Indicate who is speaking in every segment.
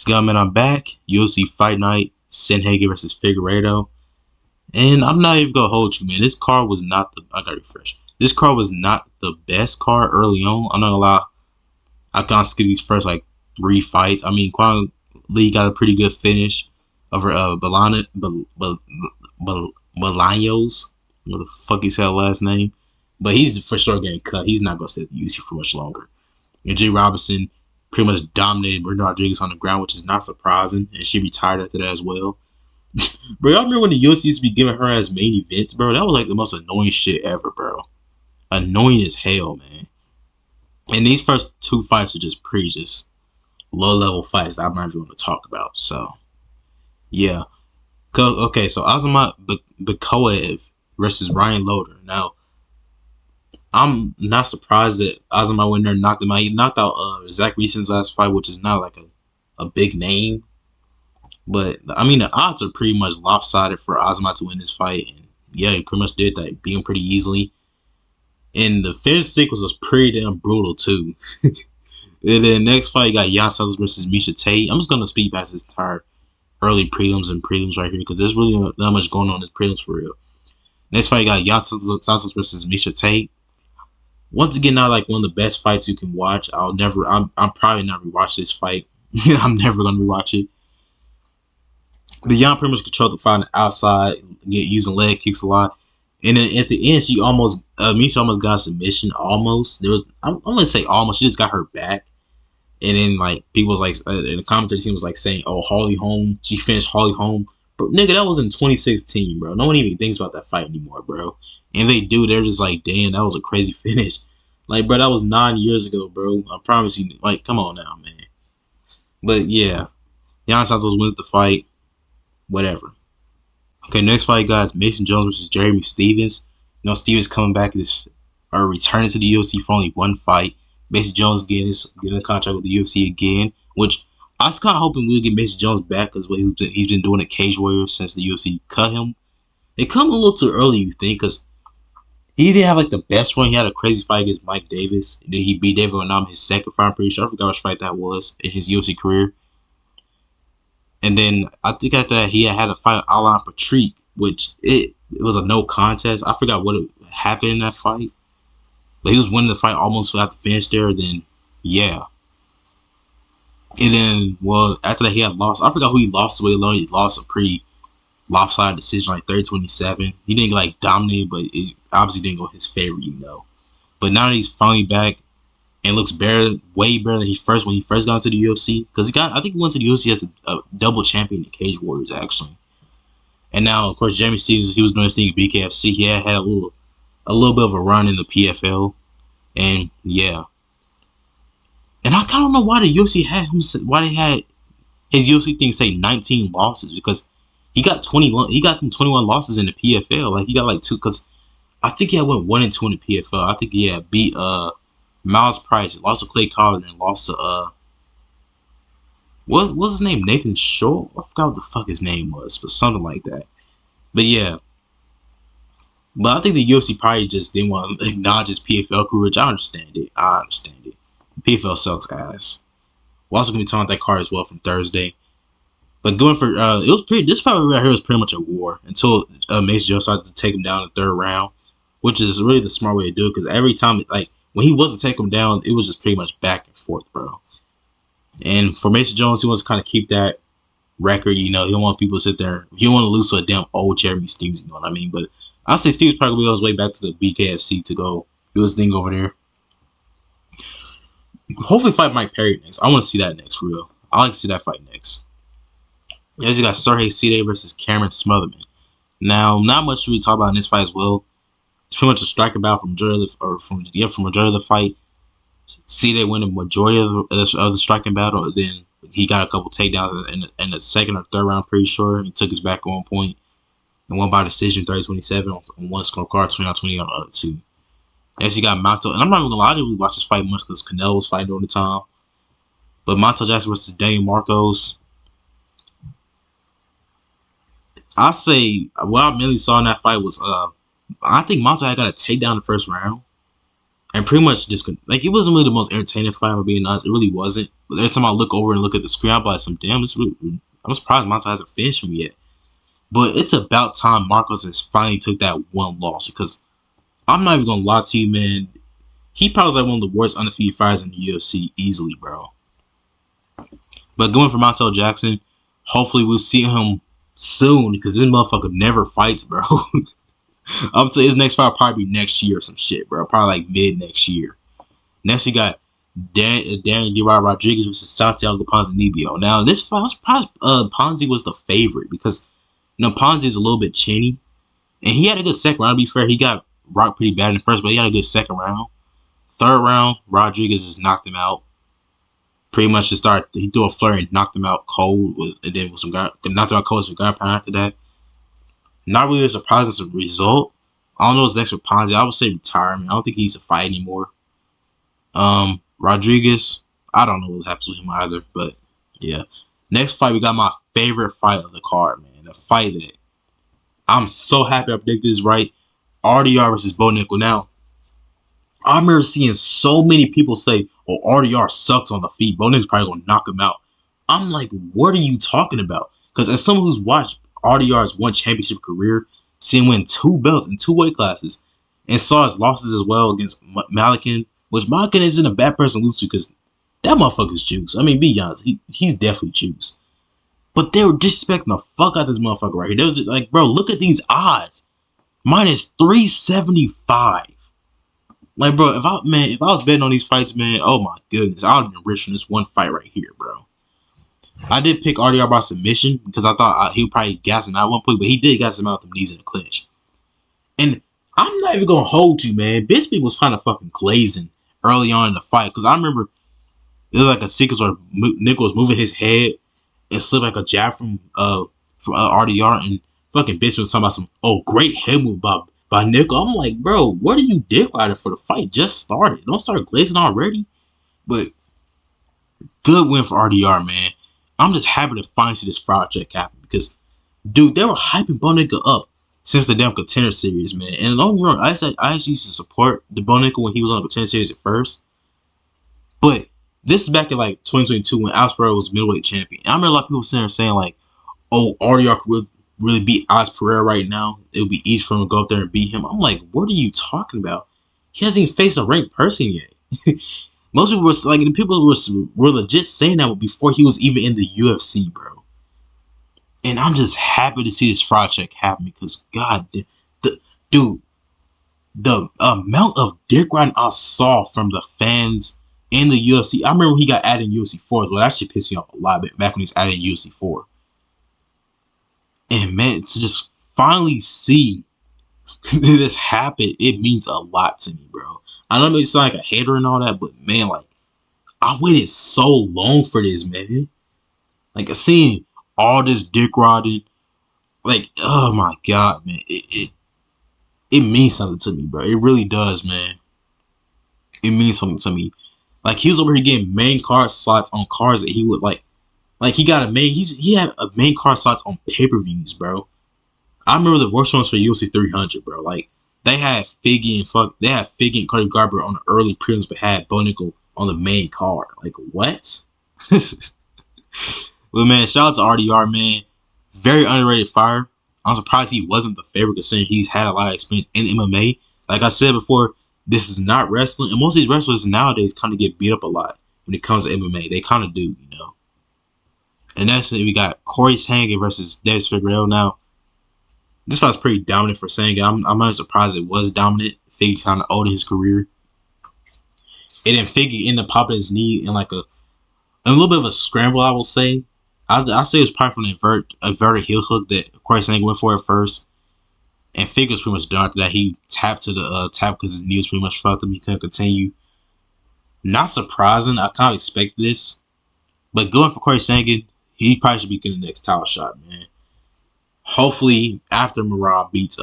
Speaker 1: Scumman, I'm back. UFC Fight Night, Sandhagen versus Figueiredo. And I'm not even gonna hold you, man. This card was not the I gotta refresh. This card was not the best card early on. I'm not gonna lie. I can't skip these first like 3 fights. I mean, Quan Lee got a pretty good finish over Bolaños. What the fuck he said last name? But he's for sure getting cut. He's not gonna stay at the UFC for much longer. And Jay Robinson pretty much dominated Bernard Rodriguez on the ground, which is not surprising. And she retired after that as well. Bro, y'all remember when the UFC used to be giving her as main events, bro? That was like the most annoying shit ever, bro. Annoying as hell, man. And these first 2 fights are just low level fights that I'm not even going to talk about. So, yeah. Okay, so Azamat Bakoev versus Ryan Loder. Now, I'm not surprised that Azamat went there and knocked him out. He knocked out Zach Reason's last fight, which is not like a big name. But, I mean, the odds are pretty much lopsided for Azamat to win this fight. And, yeah, he pretty much did that, beat him pretty easily. And the finish sequence was pretty damn brutal, too. And then next fight, you got Jan Santos versus Misha Tate. I'm just going to speed past this entire early prelims and prelims right here because there's really not much going on in prelims for real. Next fight, you got Jan Santos versus Misha Tate. Once again, not like one of the best fights you can watch. I'm probably not rewatch this fight. I'm never going to rewatch it. But Jan pretty much controlled the fight on the outside, using leg kicks a lot. And then at the end, Misha almost got a submission. Almost. I'm going to say almost. She just got her back. And then, like, people was like, and the commentary team was like saying, oh, Holly Holm. She finished Holly Holm. But, nigga, that was in 2016, bro. No one even thinks about that fight anymore, bro. And they do. They're just like, damn, that was a crazy finish. Like, bro, that was 9 years ago, bro. I promise you. Like, come on now, man. But, yeah. Jan Santos wins the fight. Whatever. Okay, next fight, guys. Mason Jones versus Jeremy Stephens. You know, Stephens coming back returning to the UFC for only 1 fight. Mason Jones getting a contract with the UFC again, which I was kind of hoping we would get Mason Jones back because what he's been doing at Cage Warriors since the UFC cut him. It come a little too early, you think, because he didn't have like the best run. He had a crazy fight against Mike Davis. And then he beat David Onam his second fight. I'm pretty sure. I forgot which fight that was in his UFC career. And then I think after that he had a fight Alan Patrick, which it was a no contest. I forgot what happened in that fight. But he was winning the fight almost without the finish there. Then, yeah. And then, well, after that, he had lost. I forgot who he lost to. He lost a pretty lopsided decision, like 30-27. He didn't, like, dominate, but it obviously didn't go his favor, you know. But now that he's finally back and looks better, way better than when he first got into the UFC. Because I think he went to the UFC as a double champion in Cage Warriors, actually. And now, of course, Jeremy Stephens, he was doing his thing at BKFC. He had a little bit of a run in the PFL. And yeah. And I kind of know why the UFC had his UFC thing say 19 losses, because he got 21 losses in the PFL. Like, he got like 2, because I think he had went 1-2 in the PFL. I think he had beat Miles Price, lost to Clay Collin, and lost to what was his name? Nathan Shaw? I forgot what the fuck his name was, but something like that. But yeah. But I think the UFC probably just didn't want to acknowledge his PFL career, which I understand it. PFL sucks ass. We're also going to be talking about that card as well from Thursday. But going for, this fight right here was pretty much a war until Mason Jones started to take him down in the 3rd round, which is really the smart way to do it, because every time, like, when he wasn't taking him down, it was just pretty much back and forth, bro. And for Mason Jones, he wants to kind of keep that record, you know. He don't want people to sit there. He don't want to lose to a damn old Jeremy Stephens, you know what I mean? But I'll say Steve's probably going to be on his way back to the BKFC to go do his thing over there. Hopefully fight Mike Perry next. I want to see that next, for real. I like to see that fight next. As you got Sergey Side versus Cameron Smotherman. Now, not much to really talk about in this fight as well. It's pretty much a striker battle from majority of the fight. Side won the majority of the striking battle. Then he got a couple takedowns in the 2nd or 3rd round, pretty sure. He took his back at one point and won by decision 30-27 on one scorecard, 29-20 on the other 2. As you got Monto, and I'm not even gonna lie, I didn't really watch this fight much because Canelo was fighting during the time. But Monto Jackson versus Daniel Marcos. I say what I mainly saw in that fight was I think Monto had got a takedown in the 1st round. And pretty much just, like, it wasn't really the most entertaining fight, for being honest. It really wasn't. But every time I look over and look at the screen, I'm like, damn, I'm surprised Monta hasn't finished him yet. But it's about time Marcos has finally took that one loss because I'm not even gonna lie to you, man. He probably is like one of the worst undefeated fighters in the UFC easily, bro. But going for Montel Jackson, hopefully we'll see him soon because this motherfucker never fights, bro. I'm saying his next fight will probably be next year or some shit, bro. Probably like mid next year. Next, you got Daniel Rodriguez versus Santiago Ponzinibbio. Now, this fight, I was surprised Ponzi was the favorite because, Ponzi is a little bit chinny. And he had a good second round. To be fair, he got rocked pretty bad in the first, but he had a good second round. Third round, Rodriguez just knocked him out. Pretty much to start, he threw a flurry and knocked him out cold. And then with some guy, knocked him out cold with some ground pound after that. Not really a surprise as a result. I don't know what's next with Ponzi. I would say retirement. I don't think he needs to fight anymore. Rodriguez, I don't know what happens with him either, but yeah. Next fight, we got my favorite fight of the card, man. The fight that I'm so happy I predicted this right. RDR versus Bo Nickel. Now, I remember seeing so many people say, oh, RDR sucks on the feet. Bo Nickel's probably going to knock him out. I'm like, what are you talking about? Because as someone who's watched RDR's one championship career, seeing him win 2 belts in 2 weight classes, and saw his losses as well against Malikin, which Malikin isn't a bad person to lose to because that motherfucker's juice. I mean, be honest, he's definitely juice. But they were disrespecting the fuck out of this motherfucker right here. They was just like, bro, look at these odds. Minus 375. Like, bro, if I was betting on these fights, man, oh my goodness, I would have been rich from this one fight right here, bro. I did pick RDR by submission because I thought he would probably gas him out at one point, but he did gas him out with the knees in the clinch. And I'm not even gonna hold you, man. Bisping was kind of fucking glazing early on in the fight because I remember it was like a sequence where Nickel was moving his head and slipped like a jab from RDR, and fucking Bisping was talking about some great head move by Nickel. I'm like, bro, what are you dick riding for? The fight just started. Don't start glazing already. But good win for RDR, man. I'm just happy to finally see this fraud check happen because, dude, they were hyping Bo Nickel up since the damn Contender Series, man. And don't get me wrong, I actually used to support the Bo Nickel when he was on the Contender Series at first. But this is back in like 2022 when Alex Pereira was middleweight champion. And I remember a lot of people sitting there saying like, oh, RDR could really beat Alex Pereira right now. It would be easy for him to go up there and beat him. I'm like, what are you talking about? He hasn't even faced a ranked person yet. Most people were like, the people were legit saying that before he was even in the UFC, bro. And I'm just happy to see this fraud check happen because, God, dude, the amount of dick riding I saw from the fans in the UFC. I remember when he got added in UFC 4 as well. That shit pissed me off a lot back when he was added in UFC 4. And man, to just finally see this happen, it means a lot to me, bro. I know it may sound like a hater and all that, but man, like, I waited so long for this, man. Like, seeing all this dick riding, like, oh my God, man. It means something to me, bro. It really does, man. It means something to me. Like, he was over here getting main card slots on cards that he would like he got he had a main card slots on pay-per-views, bro. I remember the worst ones for UFC 300, bro. Like, they had Figgy and Cody Garber on the early prelims, but had Bo Nickel on the main card. Like, what? But man, shout out to RDR, man. Very underrated fighter. I'm surprised he wasn't the favorite considering he's had a lot of experience in MMA. Like I said before, this is not wrestling, and most of these wrestlers nowadays kind of get beat up a lot when it comes to MMA. They kind of do, you know. And that's it. We got Corey Sandhagen versus Davis Figueiredo. Now, this fight's pretty dominant for Sandhagen. I'm not surprised it was dominant. Figgy kind of old in his career. And then Figgy ended up popping his knee in like a little bit of a scramble, I will say. I'd say it was probably from an inverted heel hook that Corey Sandhagen went for at first. And Figgy was pretty much done after that. He tapped to the tap because his knee was pretty much fucked up. He couldn't continue. Not surprising. I kind of expected this. But going for Corey Sandhagen, he probably should be getting the next title shot, man. Hopefully, after Marab beats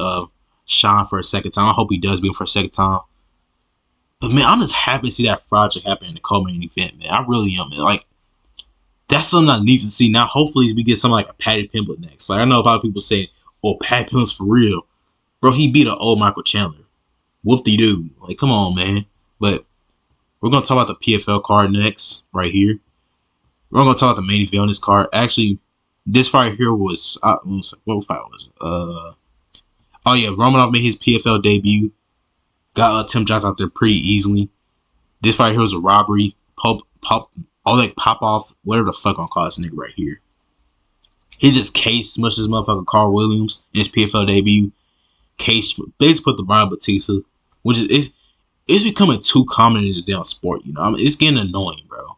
Speaker 1: Sean for a second time, I hope he does beat him for a second time. But man, I'm just happy to see that project happen in the co-main event, man. I really am, man. Like, that's something I need to see. Now, hopefully, we get something like a Paddy Pimblett next. Like, I know a lot of people say, oh, Paddy Pimblett's for real. Bro, he beat an old Michael Chandler. Whoop-de-doo. Like, come on, man. But we're going to talk about the PFL card next, right here. We're gonna talk about the main event on this card. Actually, this fight here was what fight was it? Oh yeah, Romanov made his PFL debut. Got Tim Johnson out there pretty easily. This fight here was a robbery. Oleg Popov, whatever the fuck I'm calling this nigga right here. He just case smushed his motherfucker Carl Williams in his PFL debut. Case basically put the Brian Batista, which is it's becoming too common in this damn sport. You know, I mean, it's getting annoying, bro.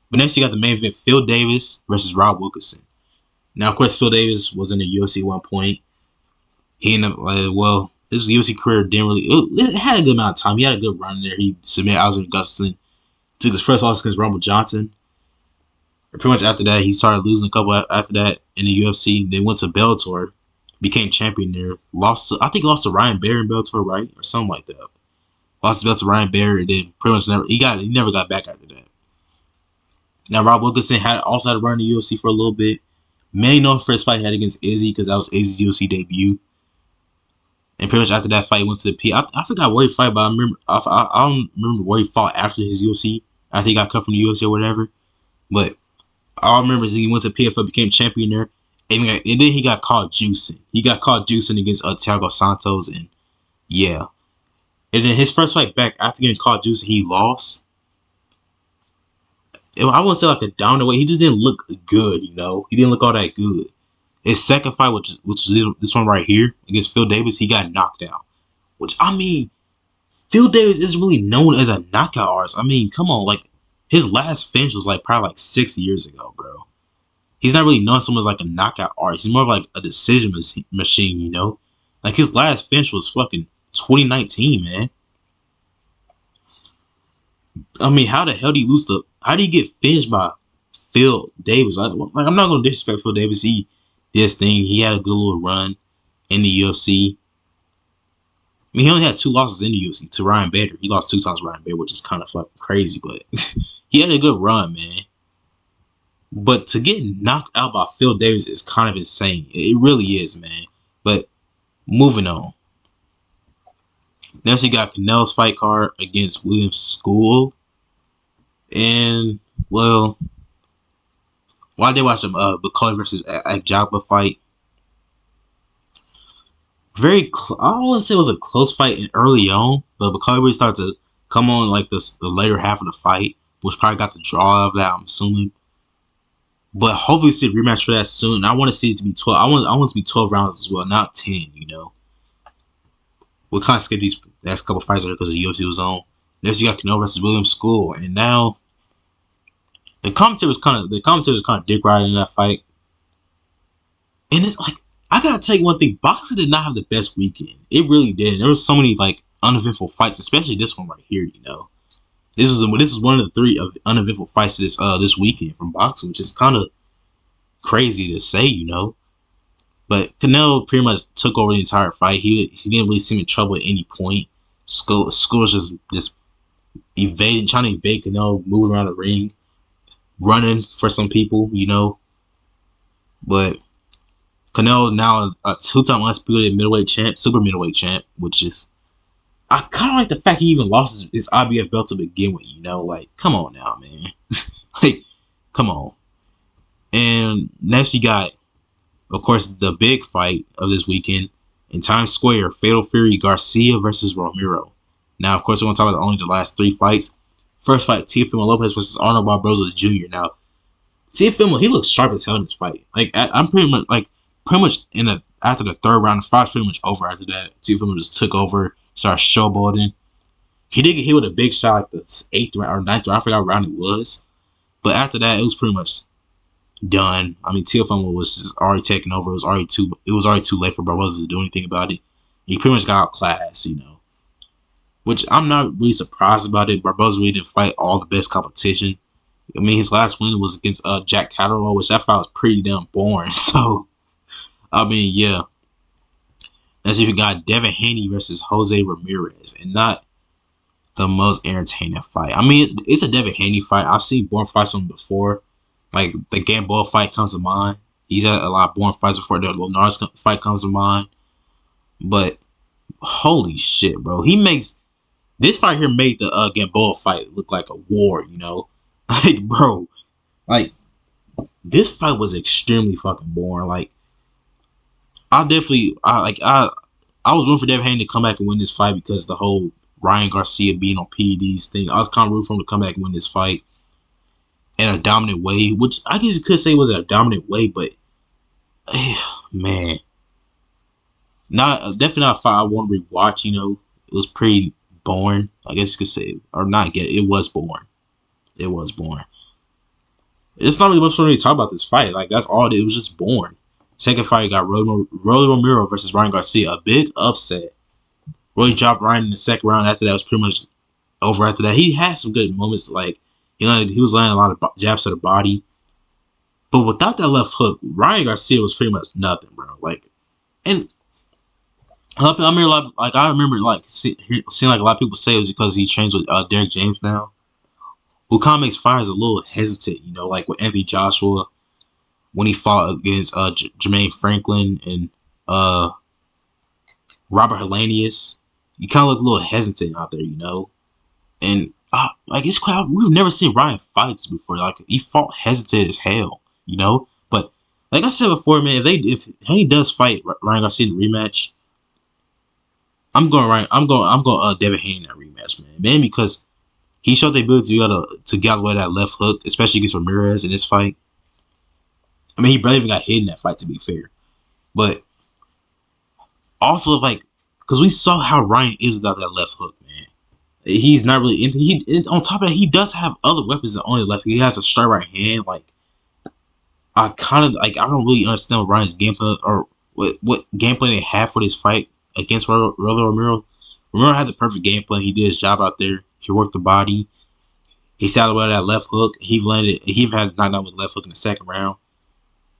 Speaker 1: But next you got the main event: Phil Davis versus Rob Wilkinson. Now, of course, Phil Davis was in the UFC at one point. He ended up his UFC career didn't really. It had a good amount of time. He had a good run there. He submitted Alexander Gustafsson, took his first loss against Rumble Johnson. Pretty much after that, he started losing a couple after that in the UFC. Then went to Bellator, became champion there. I think he lost to Ryan Bader in Bellator, right, or something like that. Lost the belt to Ryan Bader, and then pretty much he never got back after that. Now Rob Wilkinson also had to run in the UFC for a little bit. Mainly known for his fight he had against Izzy because that was Izzy's UFC debut. And pretty much after that fight, he went to the P. I forgot where he fought, but I don't remember where he fought after his UFC. I think he got cut from the UFC or whatever. But all I remember is he went to PFL, became champion there, and then he got caught juicing. He got caught juicing against Thiago Santos, and yeah. And then his first fight back after getting caught juicing, he lost. I wouldn't say like a dominant way. He just didn't look good, you know. He didn't look all that good. His second fight, which is this one right here against Phil Davis, he got knocked out. Which, I mean, Phil Davis isn't really known as a knockout artist. I mean, come on, like his last finish was like probably like 6 years ago, bro. He's not really known someone as like a knockout artist. He's more of like a decision machine, you know. Like his last finish was fucking 2019, man. I mean, how the hell do you lose the? How do you get finished by Phil Davis? I'm not gonna disrespect Phil Davis. He did his thing. He had a good little run in the UFC. I mean, he only had 2 losses in the UFC to Ryan Bader. He lost 2 times to Ryan Bader, which is kind of fucking crazy, but he had a good run, man. But to get knocked out by Phil Davis is kind of insane. It really is, man. But moving on. Next, you got Canelo's fight card against William School. And, well, why did I watch the Buckley versus Ajagba fight? I don't want to say it was a close fight early on, but Buckley really started to come on like the later half of the fight, which probably got the draw of that, I'm assuming. But hopefully see a rematch for that soon. I want to see it to be 12. I want it to be 12 rounds as well, not 10, you know. We'll kind of skip these next couple fights because the UFC was on. Next, you got Canelo versus William School, and now the commentary was kind of dick riding in that fight. And it's like, I gotta tell you one thing: boxing did not have the best weekend. It really did. There was so many like uneventful fights, especially this one right here. You know, this is one of the 3 of uneventful fights this weekend from boxing, which is kind of crazy to say, you know. But Canelo pretty much took over the entire fight. He didn't really seem in trouble at any point. School was just trying to evade Canelo, moving around the ring, running for some people, you know. But Canelo now a 2-time undisputed middleweight champ, super middleweight champ, which is I kind of like the fact he even lost his IBF belt to begin with, you know. Like, come on now, man. Like, come on. And next you got, of course, the big fight of this weekend in Times Square, Fatal Fury Garcia versus Romero. Now, of course, we're going to talk about only the last 3 fights. First fight, Teofimo Lopez versus Arnold Barboza Jr. Now, Teofimo, he looks sharp as hell in this fight. Like, I'm pretty much after the 3rd round, the fight's pretty much over after that. Teofimo just took over, started showboating. He did get hit with a big shot like the 8th round or 9th round. I forgot what round it was. But after that, it was pretty much done. I mean, Teofimo was already taken over. It was already too late for Barboza to do anything about it. He pretty much got outclassed, you know. Which I'm not really surprised about it. Barboza really didn't fight all the best competition. I mean, his last win was against Jack Catterall, which that fight was pretty damn boring. So, I mean, yeah. As if you got Devin Haney versus Jose Ramirez, and not the most entertaining fight. I mean, it's a Devin Haney fight. I've seen boring fights from him before. Like, the Gamboa fight comes to mind. He's had a lot of boring fights before. The Linares fight comes to mind. But, holy shit, bro. This fight here made the Gamboa fight look like a war, you know? Like, bro. Like, this fight was extremely fucking boring. Like I was rooting for Devin Haney to come back and win this fight because the whole Ryan Garcia being on PEDs thing. I was kind of rooting for him to come back and win this fight in a dominant way, which I guess you could say was a dominant way, but man, not definitely not a fight I want to rewatch. It was pretty boring. I guess you could say, or not. Get it was boring. It was boring. It's not really much for me to talk about this fight. Like that's all. It was just boring. Second fight got Rolly Romero versus Ryan Garcia. A big upset. Rolly dropped Ryan in the second round. After that, it was pretty much over. After that, he had some good moments. Like he was landing a lot of jabs to the body. But without that left hook, Ryan Garcia was pretty much nothing, bro. Like, and I remember seeing like a lot of people say it was because he trains with Derek James now, who kind of makes fighters a little hesitant. Like with Anthony Joshua when he fought against Jermaine Franklin and Robert Helenius. You kind of look a little hesitant out there, And like it's quite, we've never seen Ryan fights before. Like he fought hesitant as hell, But like I said before, man, if Haney does fight Ryan Garcia in the rematch, I'm going Devin Haney in that rematch, man. Man, because he showed the ability to get away that left hook, especially against Ramirez in this fight. I mean, he barely even got hit in that fight, to be fair. But also, like, because we saw how Ryan is without that left hook, man. He's not really. On top of that, he does have other weapons than only left. He has a straight right hand. Like, I don't really understand what Ryan's game plan or what game plan they have for this fight against Rolly Romero. Romero had the perfect game plan. He did his job out there. He worked the body. He sat away that left hook. He even had knocked out with the left hook in the second round.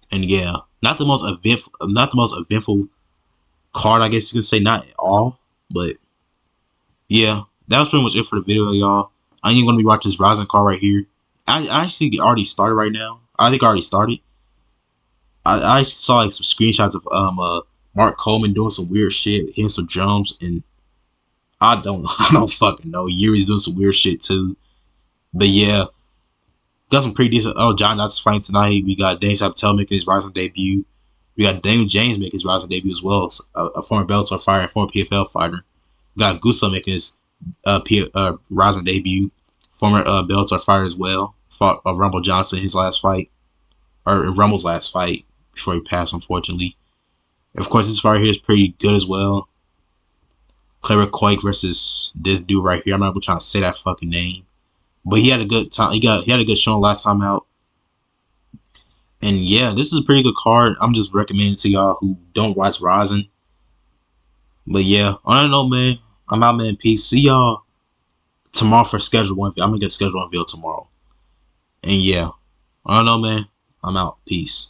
Speaker 1: And yeah, not the most eventful card, I guess you could say, not at all. But yeah, that was pretty much it for the video, y'all. I ain't gonna be watching this Rising card right here. I actually already started right now. I think I already started. I actually saw like some screenshots of Mark Coleman doing some weird shit, hitting some drums, and I don't fucking know. Yuri's doing some weird shit too. But yeah, got some pretty decent. Oh, John Dodds fighting tonight. We got Dane Sabatel making his Rising debut. We got Daniel James making his Rising debut as well. A former Bellator fighter and former PFL fighter. We got Gusto making his Rising debut. Former Bellator fighter as well. Fought Rumble Johnson his last fight, or Rumble's last fight before he passed, unfortunately. Of course, this fight here is pretty good as well. Clever Quake versus this dude right here. I'm not even trying to say that fucking name. But he had a good time. He had a good showing last time out. And yeah, this is a pretty good card. I'm just recommending to y'all who don't watch Rising. But yeah, I don't know, man. I'm out, man. Peace. See y'all tomorrow for schedule 1. I'm gonna get schedule 1 video tomorrow. And yeah, I don't know, man. I'm out. Peace.